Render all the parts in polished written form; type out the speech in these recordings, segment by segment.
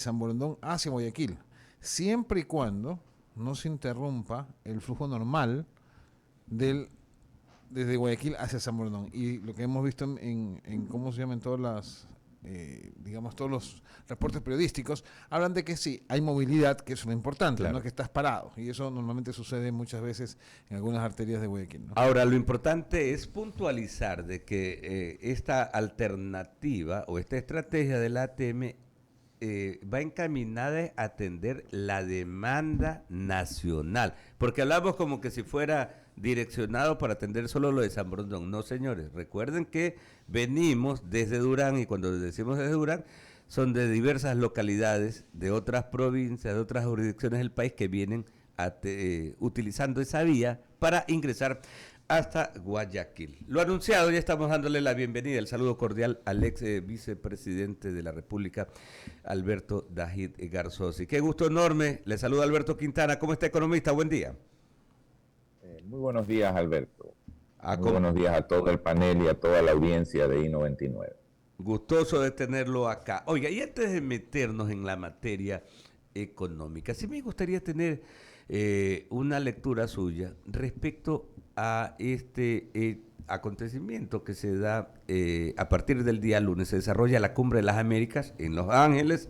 San Borondón hacia Guayaquil, siempre y cuando no se interrumpa el flujo normal del desde Guayaquil hacia San Borondón. Y lo que hemos visto en cómo se llaman todas las, digamos, todos los reportes periodísticos, hablan de que sí, hay movilidad, que es lo importante, no Claro. que estás parado. Y eso normalmente sucede muchas veces en algunas arterias de Guayaquil, ¿no? Ahora, lo importante es puntualizar de que esta alternativa o esta estrategia de la ATM va encaminada a atender la demanda nacional, porque hablamos como que si fuera direccionado para atender solo lo de San Borondón. No, señores, recuerden que venimos desde Durán y cuando decimos desde Durán son de diversas localidades, de otras provincias, de otras jurisdicciones del país que vienen utilizando esa vía para ingresar hasta Guayaquil. Lo anunciado, ya estamos dándole la bienvenida, el saludo cordial al ex vicepresidente de la República, Alberto Dajid Garzosi. Qué gusto enorme, le saluda Alberto Quintana. ¿Cómo está, economista? Buen día. Muy buenos días, Alberto. Ah, Muy buenos días a todo el panel y a toda la audiencia de I-99. gustoso de tenerlo acá. Oiga, y antes de meternos en la materia económica, sí me gustaría tener una lectura suya respecto a este acontecimiento que se da a partir del día lunes. Se desarrolla la Cumbre de las Américas en Los Ángeles,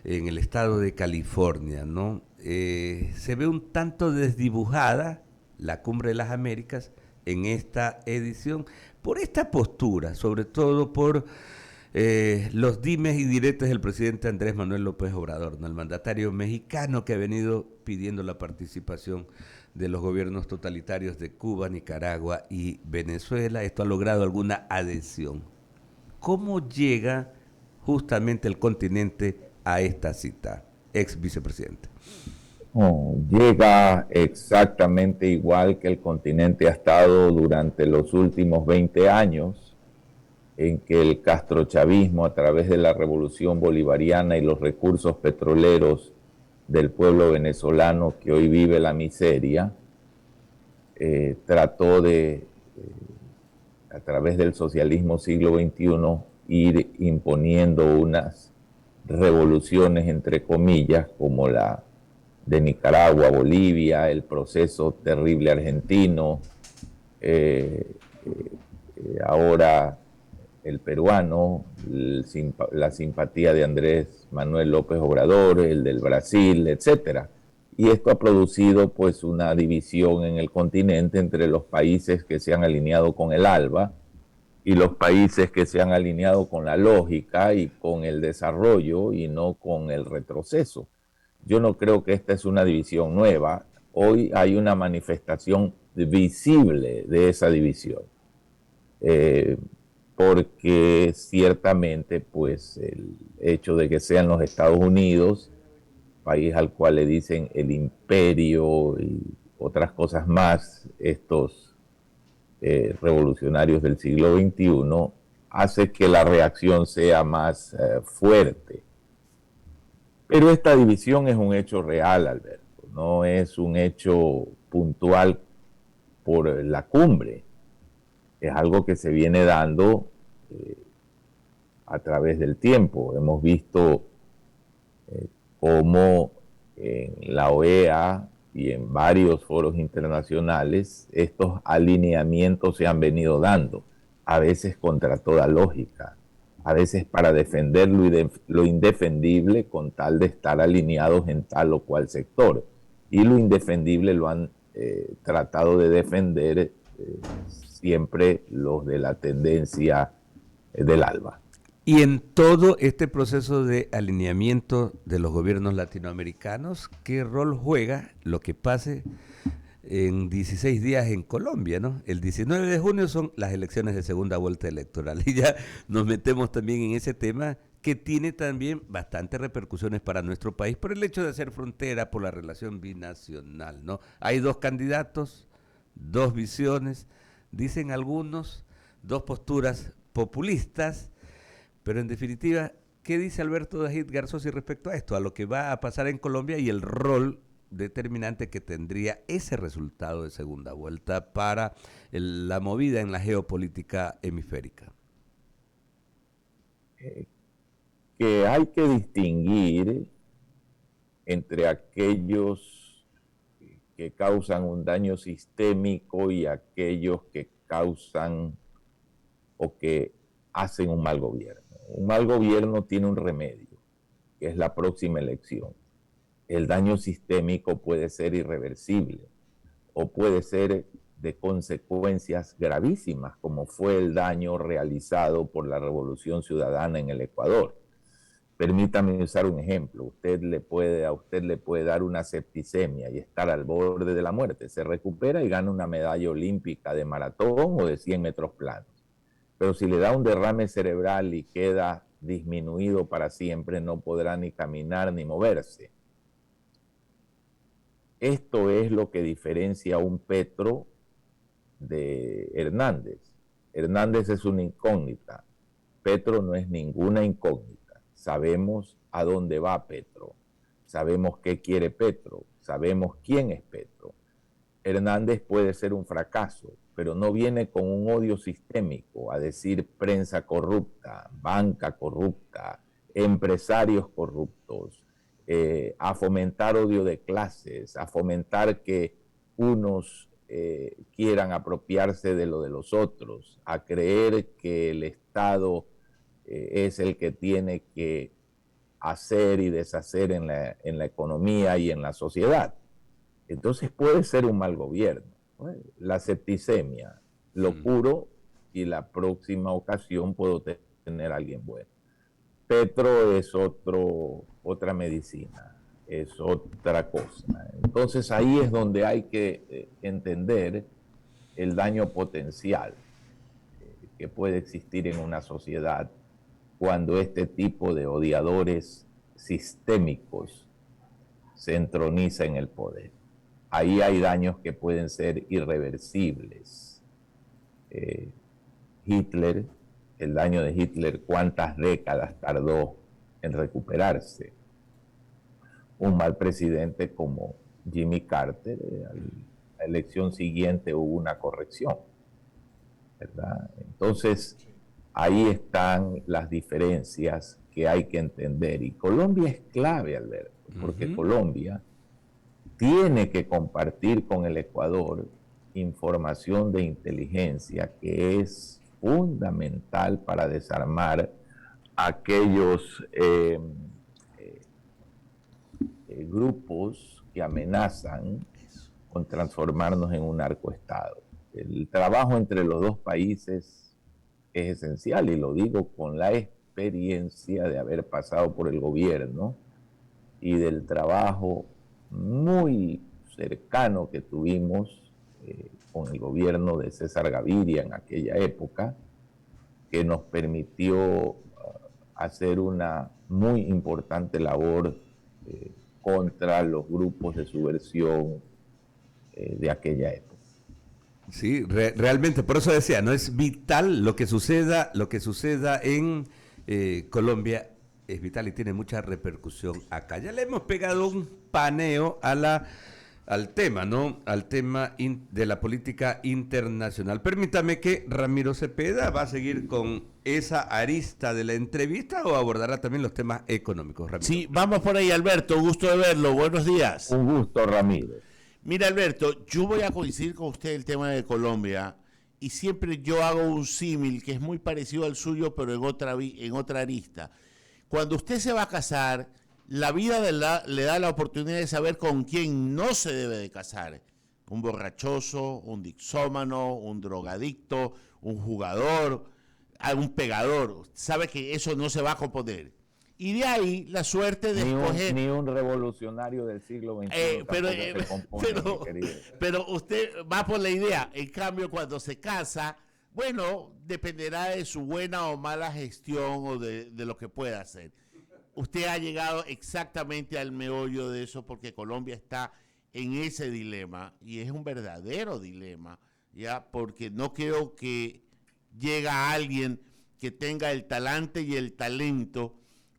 en el estado de California, ¿no? Se ve un tanto desdibujada la Cumbre de las Américas en esta edición por esta postura, sobre todo por los dimes y diretes del presidente Andrés Manuel López Obrador, ¿no? El mandatario mexicano que ha venido pidiendo la participación de los gobiernos totalitarios de Cuba, Nicaragua y Venezuela. Esto ha logrado alguna adhesión. ¿Cómo llega justamente el continente a esta cita, ex vicepresidente? Llega exactamente igual que el continente ha estado durante los últimos 20 años, en que el castrochavismo, a través de la revolución bolivariana y los recursos petroleros del pueblo venezolano que hoy vive la miseria, trató de, a través del socialismo siglo XXI, ir imponiendo unas revoluciones, entre comillas, como la de Nicaragua, Bolivia, el proceso terrible argentino, ahora el peruano, la simpatía de Andrés Manuel López Obrador, el del Brasil, etcétera. Y esto ha producido pues una división en el continente entre los países que se han alineado con el ALBA y los países que se han alineado con la lógica y con el desarrollo y no con el retroceso. Yo no creo que esta es una división nueva. Hoy hay una manifestación visible de esa división. Porque ciertamente pues el hecho de que sean los Estados Unidos, país al cual le dicen el imperio y otras cosas más, estos revolucionarios del siglo XXI, hace que la reacción sea más fuerte. Pero esta división es un hecho real, Alberto, no es un hecho puntual por la cumbre, es algo que se viene dando a través del tiempo. Hemos visto cómo en la OEA y en varios foros internacionales estos alineamientos se han venido dando, a veces contra toda lógica, a veces para defender lo indefendible con tal de estar alineados en tal o cual sector. Y lo indefendible lo han tratado de defender siempre los de la tendencia del ALBA. Y en todo este proceso de alineamiento de los gobiernos latinoamericanos, ¿qué rol juega lo que pase en 16 días en Colombia, ¿no? El 19 de junio son las elecciones de segunda vuelta electoral y ya nos metemos también en ese tema que tiene también bastantes repercusiones para nuestro país por el hecho de hacer frontera, por la relación binacional, ¿no? Hay dos candidatos, dos visiones, dicen algunos, dos posturas populistas, pero en definitiva, ¿qué dice Alberto Dajid Garzosi respecto a esto, a lo que va a pasar en Colombia y el rol determinante que tendría ese resultado de segunda vuelta para la movida en la geopolítica hemisférica? que hay que distinguir entre aquellos que causan un daño sistémico y aquellos que causan o que hacen un mal gobierno. Un mal gobierno tiene un remedio, que es la próxima elección. El daño sistémico puede ser irreversible o puede ser de consecuencias gravísimas, como fue el daño realizado por la Revolución Ciudadana en el Ecuador. Permítame usar un ejemplo. A usted le puede dar una septicemia y estar al borde de la muerte. Se recupera y gana una medalla olímpica de maratón o de 100 metros planos. Pero si le da un derrame cerebral y queda disminuido para siempre, no podrá ni caminar ni moverse. Esto es lo que diferencia a un Petro de Hernández. Hernández es una incógnita. Petro no es ninguna incógnita. Sabemos a dónde va Petro, sabemos qué quiere Petro, sabemos quién es Petro. Hernández puede ser un fracaso, pero no viene con un odio sistémico a decir prensa corrupta, banca corrupta, empresarios corruptos, a fomentar odio de clases, a fomentar que unos quieran apropiarse de lo de los otros, a creer que el Estado es el que tiene que hacer y deshacer en la economía y en la sociedad. Entonces puede ser un mal gobierno. La septicemia, lo curo y la próxima ocasión puedo tener a alguien bueno. Petro es otra medicina, es otra cosa. Entonces ahí es donde hay que entender el daño potencial que puede existir en una sociedad cuando este tipo de odiadores sistémicos se entroniza en el poder. Ahí hay daños que pueden ser irreversibles. Hitler, el daño de Hitler, ¿cuántas décadas tardó en recuperarse? Un mal presidente como Jimmy Carter, a la elección siguiente hubo una corrección, ¿verdad? Entonces, ahí están las diferencias que hay que entender. Y Colombia es clave, Alberto, porque Colombia tiene que compartir con el Ecuador información de inteligencia que es fundamental para desarmar aquellos grupos que amenazan con transformarnos en un narcoestado. El trabajo entre los dos países es esencial, y lo digo con la experiencia de haber pasado por el gobierno y del trabajo muy cercano que tuvimos con el gobierno de César Gaviria en aquella época, que nos permitió hacer una muy importante labor contra los grupos de subversión de aquella época. Sí, realmente, por eso decía, no es vital lo que suceda en Colombia, es vital y tiene mucha repercusión acá. Ya le hemos pegado un paneo al tema, ¿no? Al tema de la política internacional. Permítame que Ramiro Cepeda va a seguir con esa arista de la entrevista o abordará también los temas económicos, Ramiro. Sí, vamos por ahí, Alberto, gusto de verlo, buenos días. Un gusto, Ramiro. Mira, Alberto, yo voy a coincidir con usted el tema de Colombia, y siempre yo hago un símil que es muy parecido al suyo, pero en otra arista. Cuando usted se va a casar, la vida le da la oportunidad de saber con quién no se debe de casar. Un borrachoso, un dixómano, un drogadicto, un jugador, un pegador. Sabe que eso no se va a componer. Y de ahí la suerte de escoger... Ni un revolucionario del siglo XXI. Pero usted va por la idea. En cambio, cuando se casa, bueno, dependerá de su buena o mala gestión o de lo que pueda hacer. Usted ha llegado exactamente al meollo de eso, porque Colombia está en ese dilema, y es un verdadero dilema, ya, porque no creo que llega alguien que tenga el talante y el talento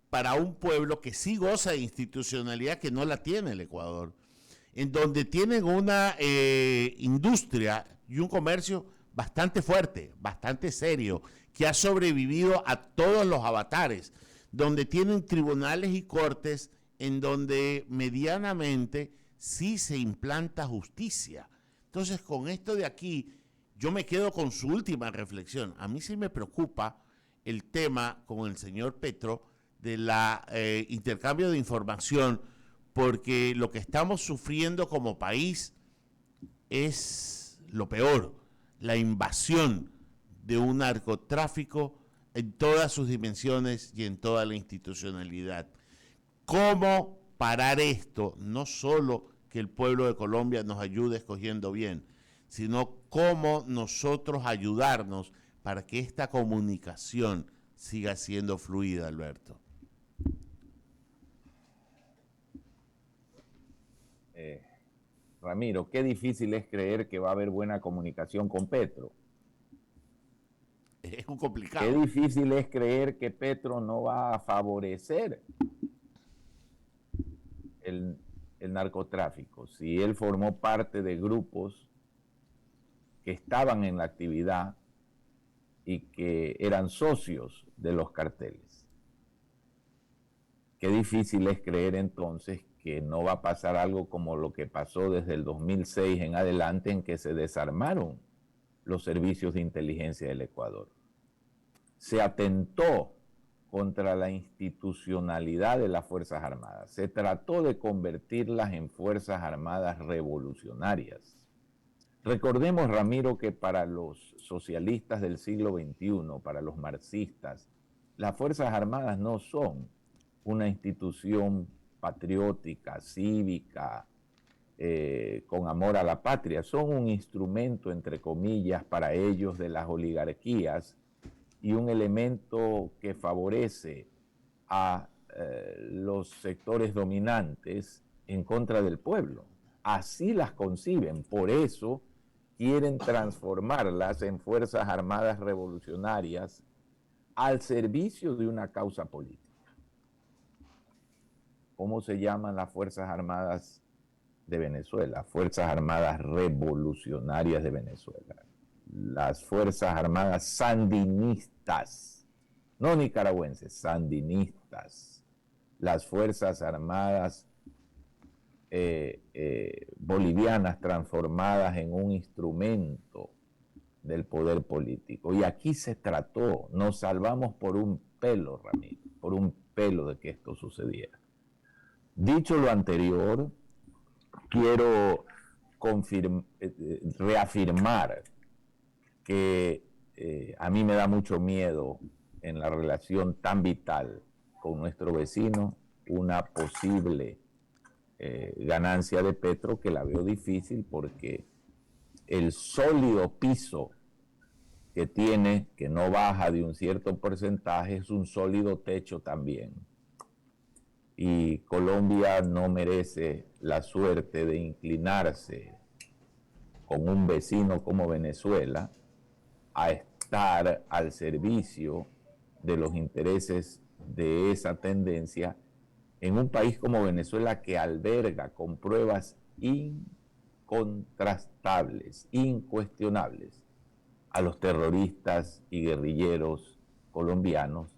para un pueblo que sí goza de institucionalidad, que no la tiene el Ecuador, en donde tienen una industria y un comercio bastante fuerte, bastante serio, que ha sobrevivido a todos los avatares. donde tienen tribunales y cortes en donde medianamente sí se implanta justicia. Entonces, con esto de aquí, yo me quedo con su última reflexión. A mí sí me preocupa el tema con el señor Petro de la intercambio de información, porque lo que estamos sufriendo como país es lo peor, la invasión de un narcotráfico en todas sus dimensiones y en toda la institucionalidad. ¿Cómo parar esto? No solo que el pueblo de Colombia nos ayude escogiendo bien, sino cómo nosotros ayudarnos para que esta comunicación siga siendo fluida, Alberto. Ramiro, qué difícil es creer que va a haber buena comunicación con Petro. Es un complicado. Qué difícil es creer que Petro no va a favorecer el narcotráfico. Si él formó parte de grupos que estaban en la actividad y que eran socios de los carteles. Qué difícil es creer entonces que no va a pasar algo como lo que pasó desde el 2006 en adelante, en que se desarmaron los servicios de inteligencia del Ecuador. Se atentó contra la institucionalidad de las Fuerzas Armadas. Se trató de convertirlas en Fuerzas Armadas revolucionarias. Recordemos, Ramiro, que para los socialistas del siglo XXI, para los marxistas, las Fuerzas Armadas no son una institución patriótica, cívica, con amor a la patria. Son un instrumento, entre comillas, para ellos de las oligarquías y un elemento que favorece a los sectores dominantes en contra del pueblo. Así las conciben. Por eso quieren transformarlas en Fuerzas Armadas revolucionarias al servicio de una causa política. ¿Cómo se llaman las Fuerzas Armadas de Venezuela? Fuerzas Armadas Revolucionarias de Venezuela. Las Fuerzas Armadas sandinistas, no nicaragüenses, sandinistas. Las Fuerzas Armadas bolivianas transformadas en un instrumento del poder político. Y aquí se trató, nos salvamos por un pelo, Ramiro, por un pelo de que esto sucediera. Dicho lo anterior, quiero reafirmar que a mí me da mucho miedo en la relación tan vital con nuestro vecino una posible ganancia de Petro, que la veo difícil porque el sólido piso que tiene, que no baja de un cierto porcentaje, es un sólido techo también. Y Colombia no merece la suerte de inclinarse con un vecino como Venezuela a estar al servicio de los intereses de esa tendencia en un país como Venezuela, que alberga con pruebas incontrastables, incuestionables, a los terroristas y guerrilleros colombianos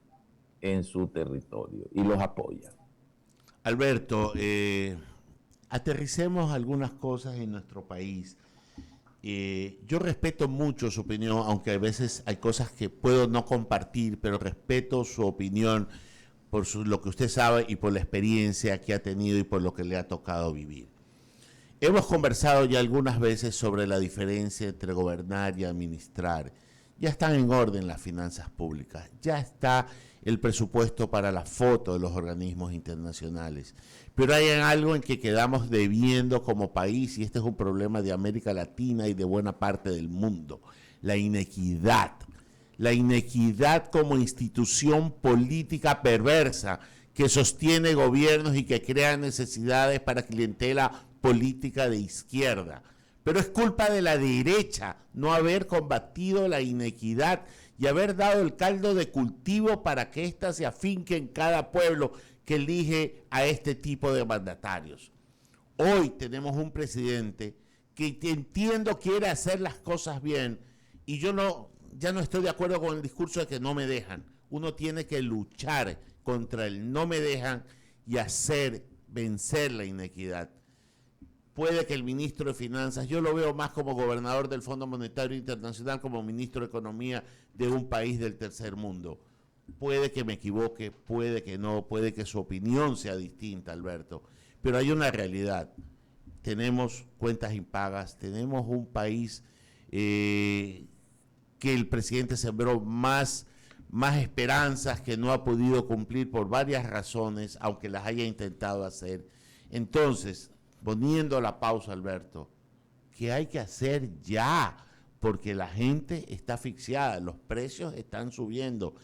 en su territorio y los apoya. Alberto, aterricemos algunas cosas en nuestro país. Yo respeto mucho su opinión, aunque a veces hay cosas que puedo no compartir, pero respeto su opinión por lo que usted sabe y por la experiencia que ha tenido y por lo que le ha tocado vivir. Hemos conversado ya algunas veces sobre la diferencia entre gobernar y administrar. Ya están en orden las finanzas públicas, ya está el presupuesto para la foto de los organismos internacionales. Pero hay algo en que quedamos debiendo como país, y este es un problema de América Latina y de buena parte del mundo: la inequidad. La inequidad como institución política perversa que sostiene gobiernos y que crea necesidades para clientela política de izquierda. Pero es culpa de la derecha no haber combatido la inequidad y haber dado el caldo de cultivo para que ésta se afinque en cada pueblo que elige a este tipo de mandatarios. Hoy tenemos un presidente que, entiendo, quiere hacer las cosas bien, y yo ya no estoy de acuerdo con el discurso de que no me dejan. Uno tiene que luchar contra el no me dejan y hacer vencer la inequidad. Puede que el ministro de Finanzas, yo lo veo más como gobernador del Fondo Monetario Internacional, como ministro de Economía de un país del tercer mundo. Puede que me equivoque, puede que no, puede que su opinión sea distinta, Alberto, pero hay una realidad. Tenemos cuentas impagas, tenemos un país que el presidente sembró más esperanzas que no ha podido cumplir por varias razones, aunque las haya intentado hacer. Entonces, poniendo la pausa, Alberto, ¿qué hay que hacer ya? Porque la gente está asfixiada, los precios están subiendo.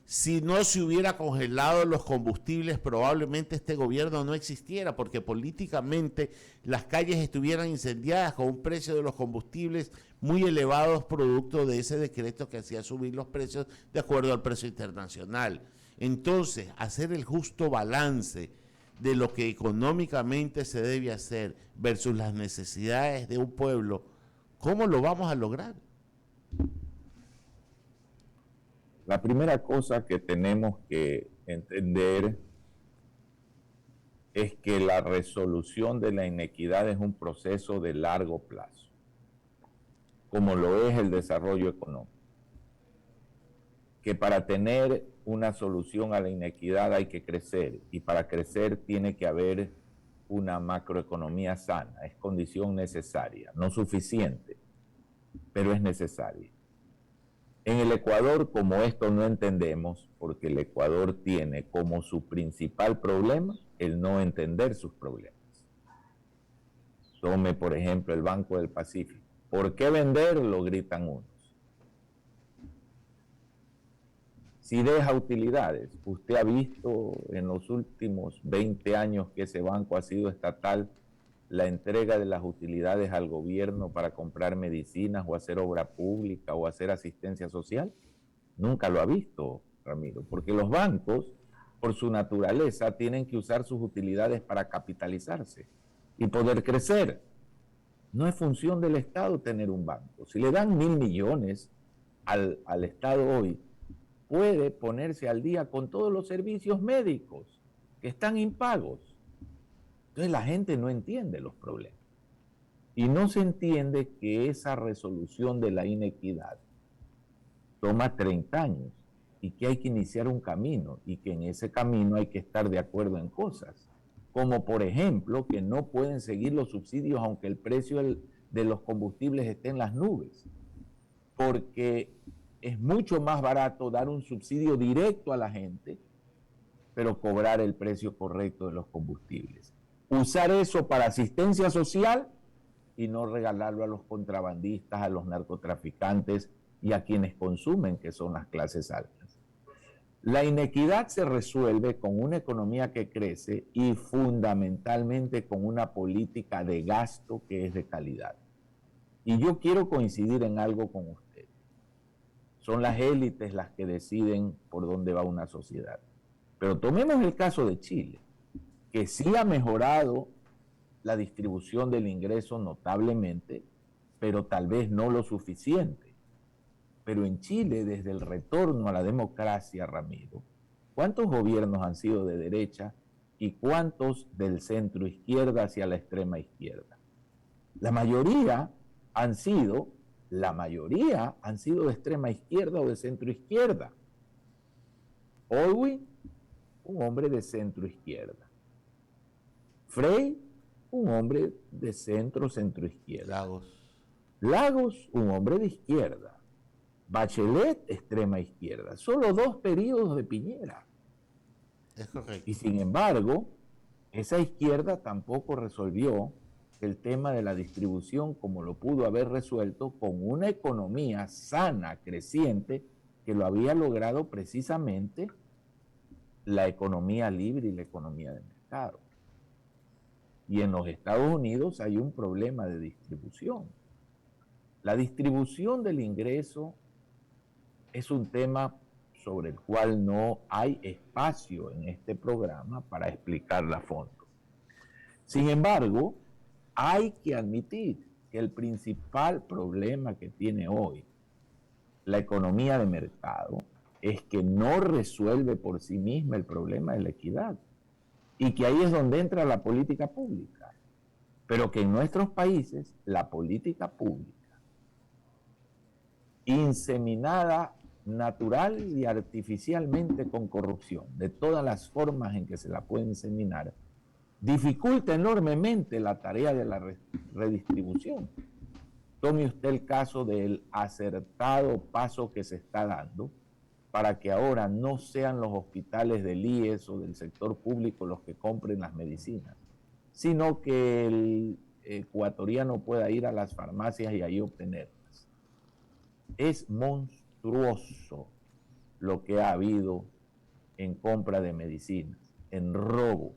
Si no se hubiera congelado los combustibles, probablemente este gobierno no existiera, porque políticamente las calles estuvieran incendiadas con un precio de los combustibles muy elevados, producto de ese decreto que hacía subir los precios de acuerdo al precio internacional. Entonces, hacer el justo balance de lo que económicamente se debe hacer versus las necesidades de un pueblo, ¿cómo lo vamos a lograr? La primera cosa que tenemos que entender es que la resolución de la inequidad es un proceso de largo plazo, como lo es el desarrollo económico. Que para tener una solución a la inequidad hay que crecer, y para crecer tiene que haber una macroeconomía sana. Es condición necesaria, no suficiente, pero es necesaria. En el Ecuador, como esto no entendemos, porque el Ecuador tiene como su principal problema el no entender sus problemas. Tome, por ejemplo, el Banco del Pacífico. ¿Por qué venderlo?, gritan unos. Si deja utilidades, usted ha visto en los últimos 20 años que ese banco ha sido estatal, la entrega de las utilidades al gobierno para comprar medicinas o hacer obra pública o hacer asistencia social. Nunca lo ha visto, Ramiro, porque los bancos, por su naturaleza, tienen que usar sus utilidades para capitalizarse y poder crecer. No es función del Estado tener un banco. Si le dan 1.000 millones al Estado hoy, puede ponerse al día con todos los servicios médicos que están impagos. Entonces la gente no entiende los problemas. Y no se entiende que esa resolución de la inequidad toma 30 años y que hay que iniciar un camino y que en ese camino hay que estar de acuerdo en cosas. Como por ejemplo que no pueden seguir los subsidios aunque el precio de los combustibles esté en las nubes. Porque es mucho más barato dar un subsidio directo a la gente, pero cobrar el precio correcto de los combustibles. Usar eso para asistencia social y no regalarlo a los contrabandistas, a los narcotraficantes y a quienes consumen, que son las clases altas. La inequidad se resuelve con una economía que crece y fundamentalmente con una política de gasto que es de calidad. Y yo quiero coincidir en algo con usted. Son las élites las que deciden por dónde va una sociedad. Pero tomemos el caso de Chile, que sí ha mejorado la distribución del ingreso notablemente, pero tal vez no lo suficiente. Pero en Chile, desde el retorno a la democracia, Ramiro, ¿cuántos gobiernos han sido de derecha y cuántos del centro izquierda hacia la extrema izquierda? La mayoría han sido de extrema izquierda o de centro izquierda. Olwin, un hombre de centro izquierda. Frey, un hombre de centro izquierda. Lagos, un hombre de izquierda. Bachelet, extrema izquierda. Solo 2 periodos de Piñera. Es correcto. Y sin embargo, esa izquierda tampoco resolvió el tema de la distribución como lo pudo haber resuelto con una economía sana, creciente, que lo había logrado precisamente la economía libre y la economía de mercado. Y en los Estados Unidos hay un problema de distribución. La distribución del ingreso es un tema sobre el cual no hay espacio en este programa para explicarla a fondo. Sin embargo, hay que admitir que el principal problema que tiene hoy la economía de mercado es que no resuelve por sí misma el problema de la equidad. Y que ahí es donde entra la política pública. Pero que en nuestros países la política pública, inseminada natural y artificialmente con corrupción, de todas las formas en que se la puede inseminar, dificulta enormemente la tarea de la redistribución. Tome usted el caso del acertado paso que se está dando para que ahora no sean los hospitales del IES o del sector público los que compren las medicinas, sino que el ecuatoriano pueda ir a las farmacias y ahí obtenerlas. Es monstruoso lo que ha habido en compra de medicinas, en robo,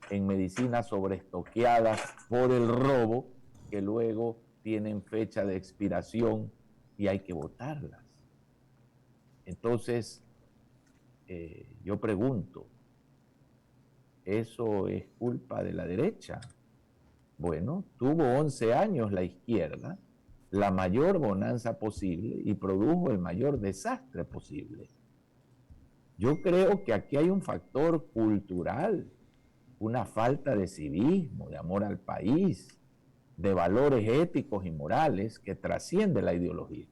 en medicinas sobreestoqueadas por el robo, que luego tienen fecha de expiración y hay que botarlas. Entonces, yo pregunto, ¿eso es culpa de la derecha? Bueno, tuvo 11 años la izquierda, la mayor bonanza posible y produjo el mayor desastre posible. Yo creo que aquí hay un factor cultural, una falta de civismo, de amor al país, de valores éticos y morales que trasciende la ideología.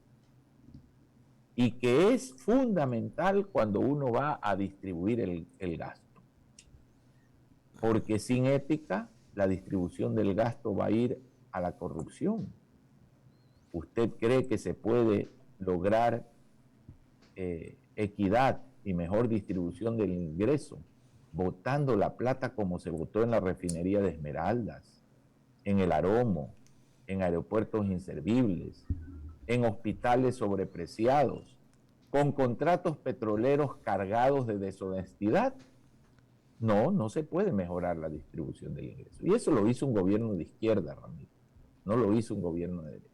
Y que es fundamental cuando uno va a distribuir el gasto. Porque sin ética, la distribución del gasto va a ir a la corrupción. ¿Usted cree que se puede lograr equidad y mejor distribución del ingreso botando la plata como se botó en la refinería de Esmeraldas, en el Aromo, en aeropuertos inservibles, en hospitales sobrepreciados, con contratos petroleros cargados de deshonestidad? No, no se puede mejorar la distribución del ingreso. Y eso lo hizo un gobierno de izquierda, Ramiro. No lo hizo un gobierno de derecha.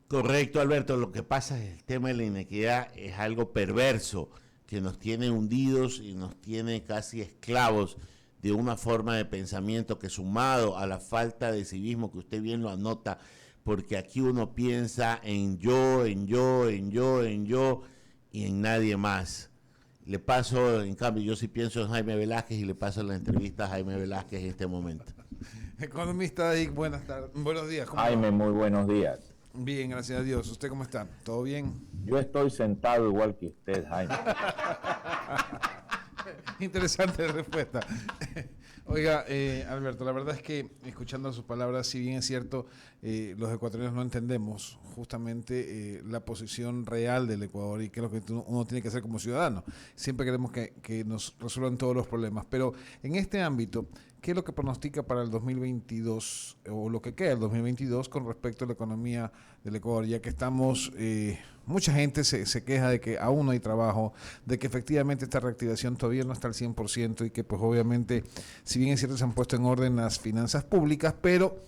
Correcto, Alberto. Lo que pasa es que el tema de la inequidad es algo perverso que nos tiene hundidos y nos tiene casi esclavos de una forma de pensamiento que, sumado a la falta de civismo que usted bien lo anota, porque aquí uno piensa en yo, en yo, en yo, en yo y en nadie más. Le paso, en cambio, yo sí pienso en Jaime Velázquez y le paso la entrevista a Jaime Velázquez en este momento. Economista Dick, buenas tardes, buenos días. Jaime, muy buenos días. Bien, gracias a Dios. ¿Usted cómo está? ¿Todo bien? Yo estoy sentado igual que usted, Jaime. Interesante respuesta. Oiga, Alberto, la verdad es que escuchando sus palabras, si bien es cierto, los ecuatorianos no entendemos justamente la posición real del Ecuador y qué es lo que uno tiene que hacer como ciudadano. Siempre queremos que nos resuelvan todos los problemas, pero en este ámbito, ¿qué es lo que pronostica para el 2022 o lo que queda del 2022 con respecto a la economía del Ecuador? Ya que estamos, mucha gente se queja de que aún no hay trabajo, de que efectivamente esta reactivación todavía no está al 100% y que pues obviamente, si bien es cierto, se han puesto en orden las finanzas públicas, pero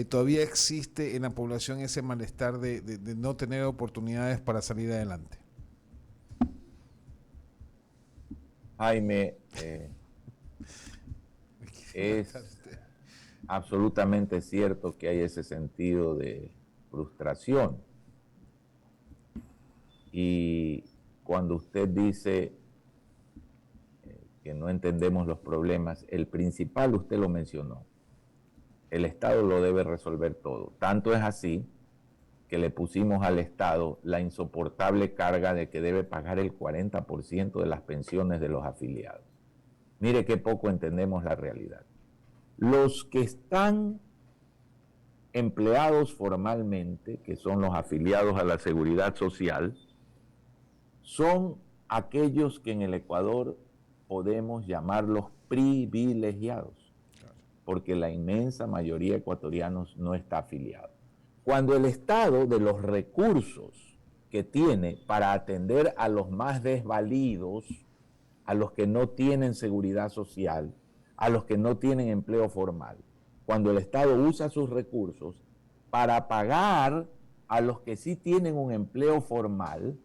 todavía existe en la población ese malestar de no tener oportunidades para salir adelante. Jaime, es absolutamente cierto que hay ese sentido de frustración. Y cuando usted dice que no entendemos los problemas, el principal usted lo mencionó. El Estado lo debe resolver todo. Tanto es así que le pusimos al Estado la insoportable carga de que debe pagar el 40% de las pensiones de los afiliados. Mire qué poco entendemos la realidad. Los que están empleados formalmente, que son los afiliados a la Seguridad Social, son aquellos que en el Ecuador podemos llamarlos privilegiados, porque la inmensa mayoría de ecuatorianos no está afiliado. Cuando el Estado, de los recursos que tiene para atender a los más desvalidos, a los que no tienen seguridad social, a los que no tienen empleo formal, cuando el Estado usa sus recursos para pagar a los que sí tienen un empleo formal,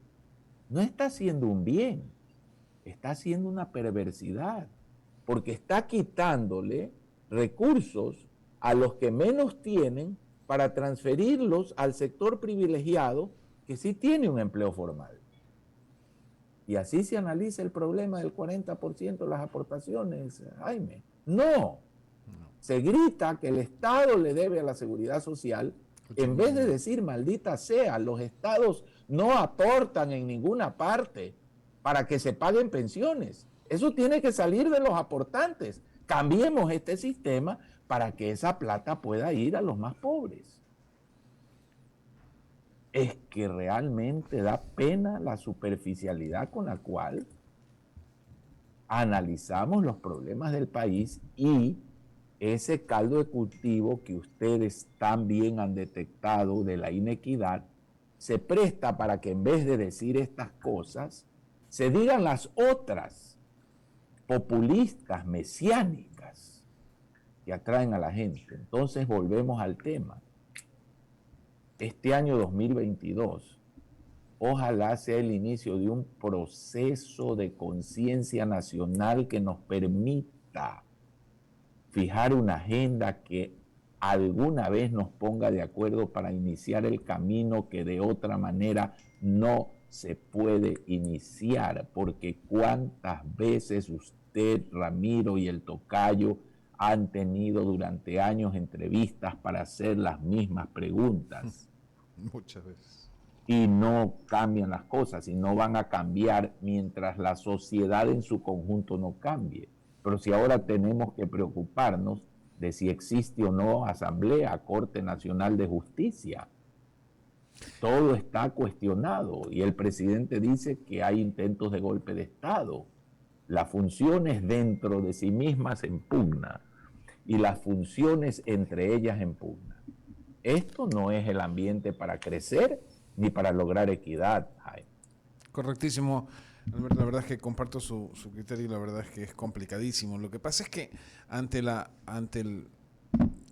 no está haciendo un bien, está haciendo una perversidad, porque está quitándole recursos a los que menos tienen para transferirlos al sector privilegiado que sí tiene un empleo formal. Y así se analiza el problema del 40% de las aportaciones, Jaime. No. Se grita que el Estado le debe a la seguridad social, en vez de decir, maldita sea, los estados no aportan en ninguna parte para que se paguen pensiones. Eso tiene que salir de los aportantes. Cambiemos este sistema para que esa plata pueda ir a los más pobres. Es que realmente da pena la superficialidad con la cual analizamos los problemas del país y ese caldo de cultivo que ustedes también han detectado de la inequidad se presta para que en vez de decir estas cosas, se digan las otras populistas, mesiánicas, que atraen a la gente. Entonces volvemos al tema. Este año 2022, ojalá sea el inicio de un proceso de conciencia nacional que nos permita fijar una agenda que alguna vez nos ponga de acuerdo para iniciar el camino que de otra manera no se puede iniciar, porque cuántas veces usted, Ramiro y el tocayo han tenido durante años entrevistas para hacer las mismas preguntas. Muchas veces. Y no cambian las cosas y no van a cambiar mientras la sociedad en su conjunto no cambie. Pero si ahora tenemos que preocuparnos de si existe o no Asamblea, Corte Nacional de Justicia, todo está cuestionado y el presidente dice que hay intentos de golpe de Estado. Las funciones dentro de sí mismas se impugnan y las funciones entre ellas en pugna. Esto no es el ambiente para crecer ni para lograr equidad, Jaime. Correctísimo. La verdad es que comparto su criterio y la verdad es que es complicadísimo. Lo que pasa es que ante la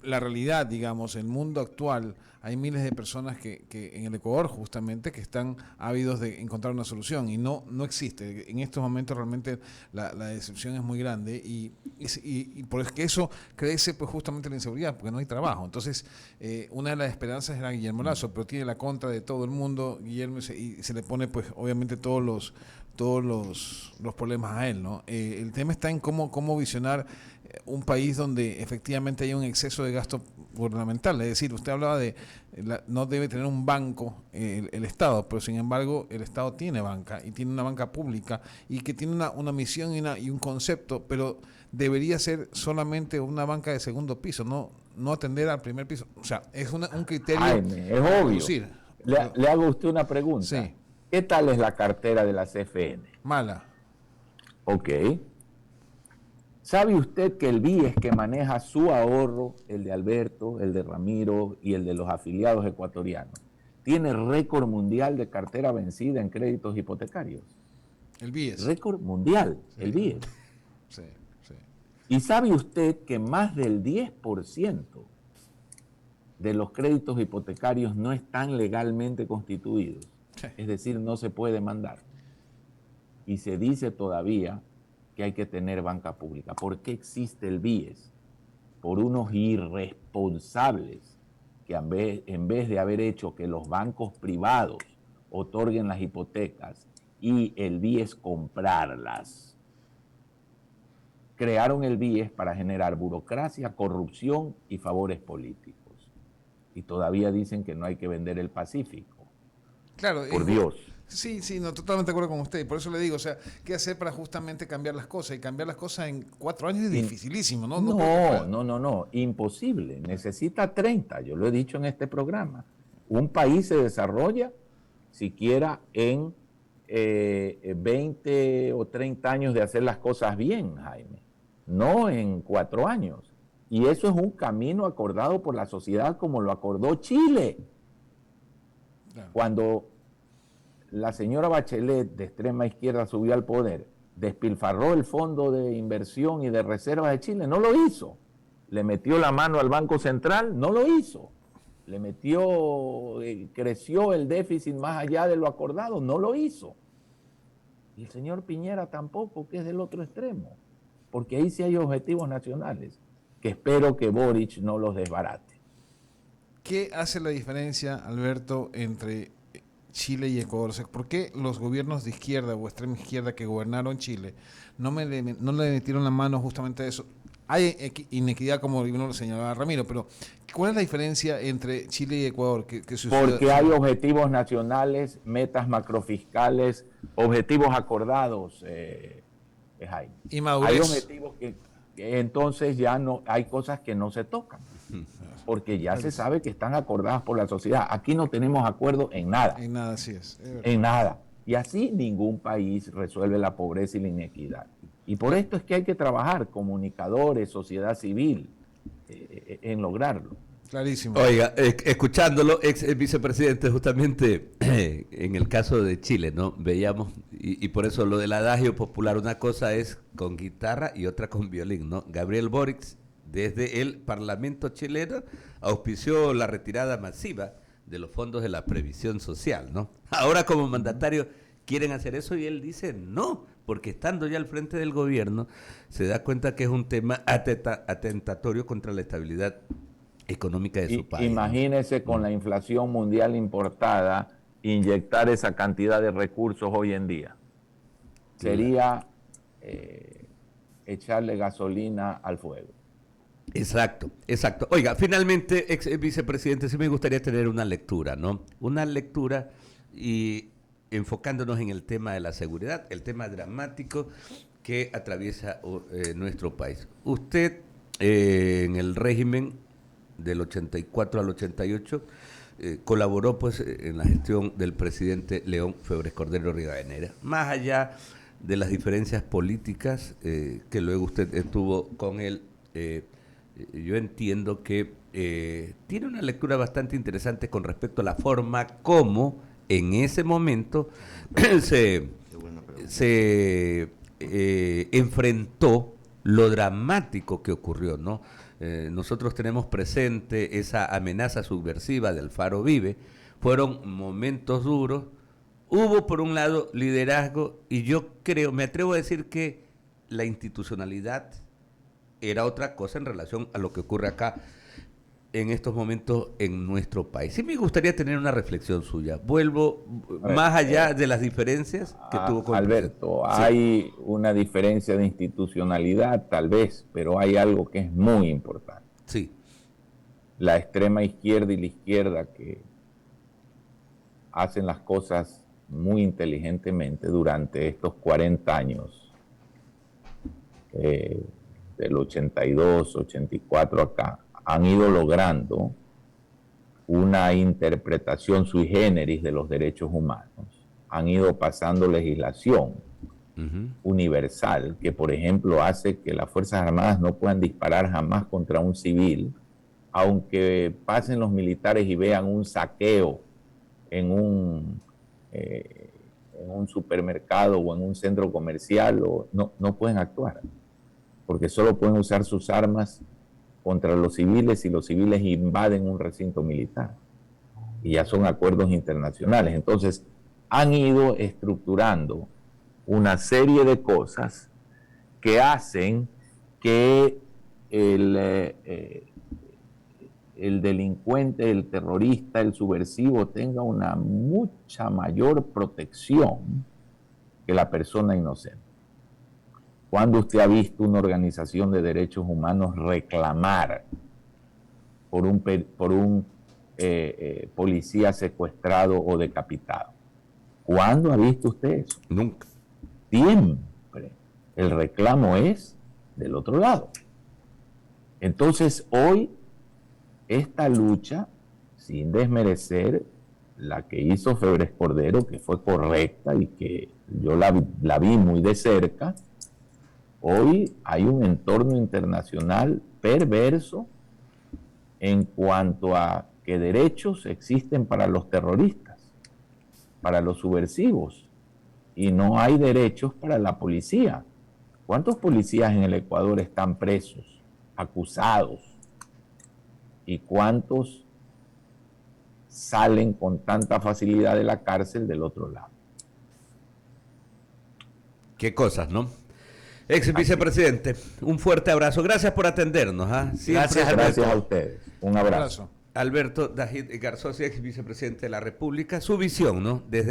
realidad, digamos, el mundo actual, hay miles de personas que en el Ecuador justamente que están ávidos de encontrar una solución y no existe. En estos momentos realmente la decepción es muy grande y por eso que eso crece pues justamente la inseguridad, porque no hay trabajo. Entonces, una de las esperanzas era Guillermo Lasso, pero tiene la contra de todo el mundo, Guillermo, y se le pone pues obviamente todos los problemas a él, ¿no? El tema está en cómo visionar un país donde efectivamente hay un exceso de gasto gubernamental. Es decir, usted hablaba de no debe tener un banco el Estado, pero sin embargo el Estado tiene banca y tiene una banca pública y que tiene una misión y un concepto, pero debería ser solamente una banca de segundo piso, no atender al primer piso. O sea, es un criterio. Jaime, es obvio. Le hago a usted una pregunta. Sí. ¿Qué tal es la cartera de la CFN? Mala. Ok. ¿Sabe usted que el BIES que maneja su ahorro, el de Alberto, el de Ramiro y el de los afiliados ecuatorianos, tiene récord mundial de cartera vencida en créditos hipotecarios? El BIES. Récord mundial, sí. El BIES. Sí. ¿Y sabe usted que más del 10% de los créditos hipotecarios no están legalmente constituidos? Sí. Es decir, no se puede mandar. Y se dice todavía que hay que tener banca pública. ¿Por qué existe el BIES? Por unos irresponsables que en vez de haber hecho que los bancos privados otorguen las hipotecas y el BIES comprarlas, crearon el BIES para generar burocracia, corrupción y favores políticos. Y todavía dicen que no hay que vender el Pacífico. Claro. Por Dios. Sí, no, totalmente de acuerdo con usted. Por eso le digo, o sea, ¿qué hacer para justamente cambiar las cosas? Y cambiar las cosas en 4 años es dificilísimo, ¿no? No, imposible. Necesita 30, yo lo he dicho en este programa. Un país se desarrolla siquiera en 20 o 30 años de hacer las cosas bien, Jaime. No en 4 años. Y eso es un camino acordado por la sociedad como lo acordó Chile. Claro. Cuando la señora Bachelet de extrema izquierda subió al poder, despilfarró el Fondo de Inversión y de Reserva de Chile, no lo hizo. Le metió la mano al Banco Central, no lo hizo. Le creció el déficit más allá de lo acordado, no lo hizo. Y el señor Piñera tampoco, que es del otro extremo, porque ahí sí hay objetivos nacionales, que espero que Boric no los desbarate. ¿Qué hace la diferencia, Alberto, entre Chile y Ecuador? O sea, ¿por qué los gobiernos de izquierda o extrema izquierda que gobernaron Chile no le metieron la mano justamente a eso? Hay inequidad, como uno lo señalaba Ramiro, pero ¿cuál es la diferencia entre Chile y Ecuador? Porque hay objetivos nacionales, metas macrofiscales, objetivos acordados, Jaime. Y madurez. Hay objetivos que entonces ya no, hay cosas que no se tocan, porque ya se sabe que están acordadas por la sociedad. Aquí no tenemos acuerdo en nada. En nada, así es. En nada. Y así ningún país resuelve la pobreza y la inequidad. Y por esto es que hay que trabajar, comunicadores, sociedad civil, en lograrlo. Clarísimo. Oiga, escuchándolo, ex vicepresidente, justamente en el caso de Chile, ¿no? Veíamos, y por eso lo del adagio popular, una cosa es con guitarra y otra con violín, ¿no? Gabriel Boric, desde el Parlamento chileno, auspició la retirada masiva de los fondos de la previsión social, ¿no? Ahora como mandatario quieren hacer eso y él dice no, porque estando ya al frente del gobierno se da cuenta que es un tema atentatorio contra la estabilidad económica de su país. Imagínese con la inflación mundial importada inyectar esa cantidad de recursos hoy en día. Sería echarle gasolina al fuego. Exacto, exacto. Oiga, finalmente, ex vicepresidente, sí me gustaría tener una lectura, ¿no? Una lectura y enfocándonos en el tema de la seguridad, el tema dramático que atraviesa nuestro país. Usted, en el régimen del 84 al 88, colaboró pues en la gestión del presidente León Febres Cordero Rivadeneira. Más allá de las diferencias políticas que luego usted tuvo con él, yo entiendo que tiene una lectura bastante interesante con respecto a la forma como en ese momento se enfrentó lo dramático que ocurrió, ¿no? Nosotros tenemos presente esa amenaza subversiva del Faro Vive. Fueron momentos duros. Hubo, por un lado, liderazgo, y yo creo, me atrevo a decir que la institucionalidad era otra cosa en relación a lo que ocurre acá en estos momentos en nuestro país. Sí me gustaría tener una reflexión suya. Vuelvo más allá de las diferencias que tuvo con Alberto, sí. Hay una diferencia de institucionalidad, tal vez, pero hay algo que es muy importante. Sí. La extrema izquierda y la izquierda que hacen las cosas muy inteligentemente durante estos 40 años, del 82, 84 acá, han ido logrando una interpretación sui generis de los derechos humanos. Han ido pasando legislación universal que, por ejemplo, hace que las Fuerzas Armadas no puedan disparar jamás contra un civil, aunque pasen los militares y vean un saqueo en un supermercado o en un centro comercial, no pueden actuar, porque solo pueden usar sus armas contra los civiles si los civiles invaden un recinto militar. Y ya son acuerdos internacionales. Entonces, han ido estructurando una serie de cosas que hacen que el delincuente, el terrorista, el subversivo tenga una mucha mayor protección que la persona inocente. ¿Cuándo usted ha visto una organización de derechos humanos reclamar por un policía secuestrado o decapitado? ¿Cuándo ha visto usted eso? Nunca. Siempre. El reclamo es del otro lado. Entonces, hoy, esta lucha, sin desmerecer la que hizo Febres Cordero, que fue correcta y que yo la vi muy de cerca, hoy hay un entorno internacional perverso en cuanto a que derechos existen para los terroristas, para los subversivos, y no hay derechos para la policía. ¿Cuántos policías en el Ecuador están presos, acusados? ¿Y cuántos salen con tanta facilidad de la cárcel del otro lado? Qué cosas, ¿no? Ex vicepresidente, un fuerte abrazo. Gracias por atendernos. Gracias a ustedes. Un abrazo. Alberto Dajid Garzosi, ex vicepresidente de la República, su visión, ¿no? Desde